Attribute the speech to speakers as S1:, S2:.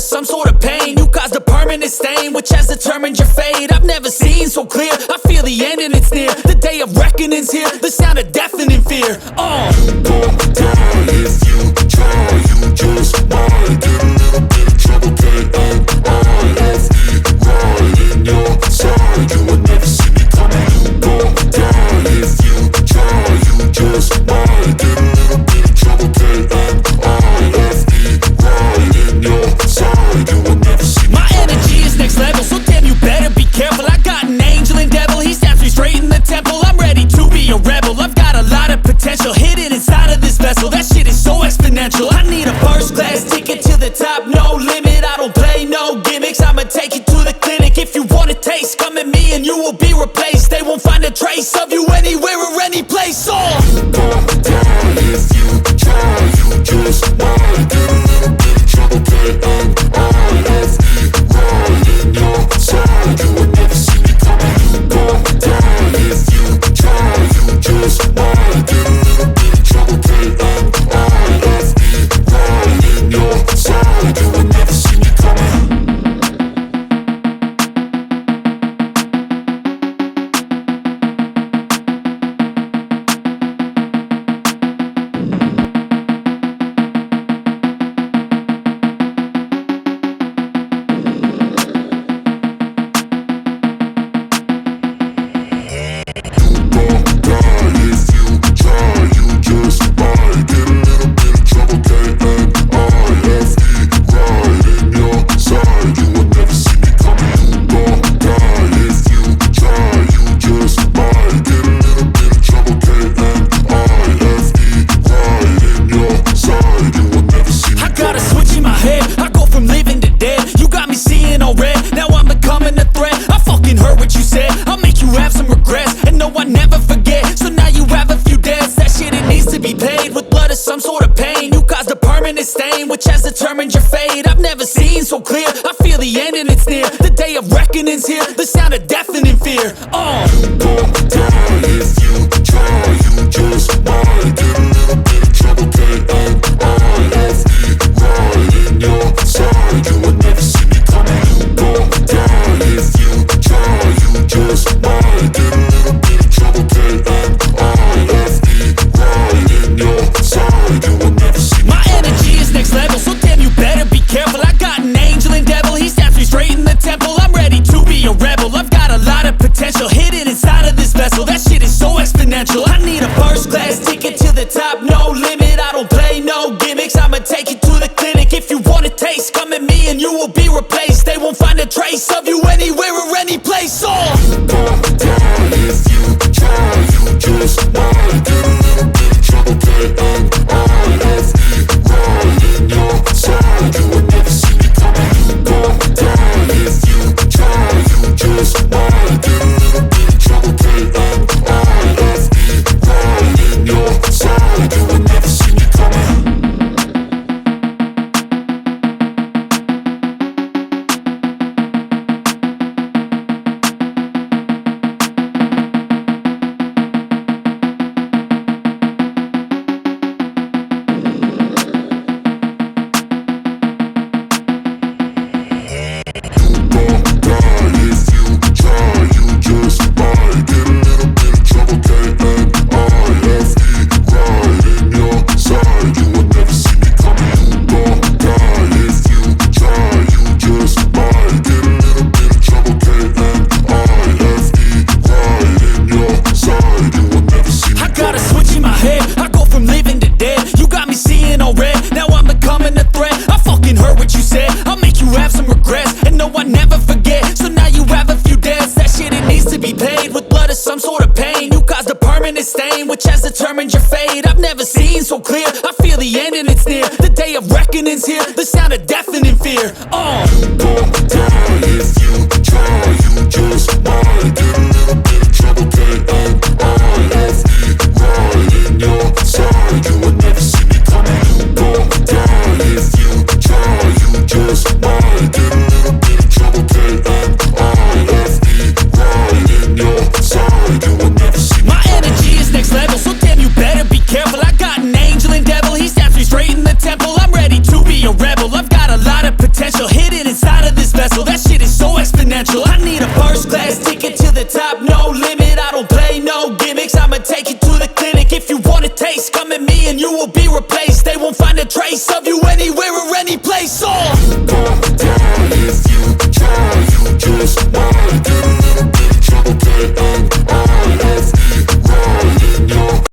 S1: some sort of pain. You caused a permanent stain, which has determined your fate. I've never seen so clear, I feel the end and it's near. The day of reckoning's here, the sound of deafening fear.
S2: You gon' die if you try, you just might get a little bit of trouble, K-N-I-F-E, right in your side. You would never see me coming. You gon' die if you try, you just might get a little bit of trouble, K-N-I-F-E, right in your side. You would never see me.
S1: My energy is next level, so damn you better be careful. I got an angel and devil, he stabs me straight in the temple. I'm ready to be a rebel, I've got a lot of potential hidden inside of this vessel. That shit is so exponential. I need a first class ticket to the top, no limit. I don't play no gimmicks, I'ma take you to the clinic. If you want a taste, come at me and you will be replaced. They won't find a trace of you anywhere or any place.
S2: You gon' die if you try, you just might get a little bit of trouble, K-N-I-F-E, right in your side. You would never see me coming. You gon' die if you try, you just might get a little bit of trouble, K-N-I-F-E, right in your side. You would never see me coming.
S1: Some sort of pain, you caused a permanent stain, which has determined your fate. I've never seen so clear, I feel the end and it's near. The day of reckoning's here, the sound of deafening fear.
S2: You gon' die if you try, you just might get a little bit of trouble, K-N-I-F-E, right in your side. You would never see me coming. You gon' die if you try, you just might get a little bit of trouble, K-N-I-F-E, right in your side. You would never see me.
S1: My energy is next level, so damn you better be careful. I got an angel and devil, he stabs me straight in the temple. I'm ready to be a rebel, I've got a lot of potential hidden inside of this vessel. That shit is so exponential. I need a first class ticket to the top, no limit. I don't play no gimmicks, I'ma take you to the clinic. If you want a taste, come at me and you will be replaced. They won't find a trace of you anywhere or any place.
S2: You gon' die if you try, you just might get a little bit of trouble, K-N-I-F-E, right in your side. You would never see me coming. You gon' die if you try, you just might get a little bit of trouble, K-N-I-F-E, right in your side. You would never see me coming.
S1: Some sort of pain, you caused a permanent stain, which has determined your fate. I've never seen so clear, I feel the end and it's near. The day of reckoning's here, the sound of deafening fear.
S2: You gon' die if you try, you just might get a little bit of trouble, K-N-I-F-E, right in your side. You would never see me coming. You gon' die if you try, you just might get a little bit of trouble, K-N-I-F-E, right in your side. You would never see me.
S1: My energy is next level, so damn you better be careful. I got an angel and devil, he stabs me straight in the temple. I'm ready to be a rebel, I've got a lot of potential potential hidden inside of this vessel. That shit is so exponential. I need a first class ticket to the top, no limit. I don't play no gimmicks, I'ma take you to the clinic. If you want a taste, come at me and you will be replaced. They won't find a trace of you anywhere or any place. Oh,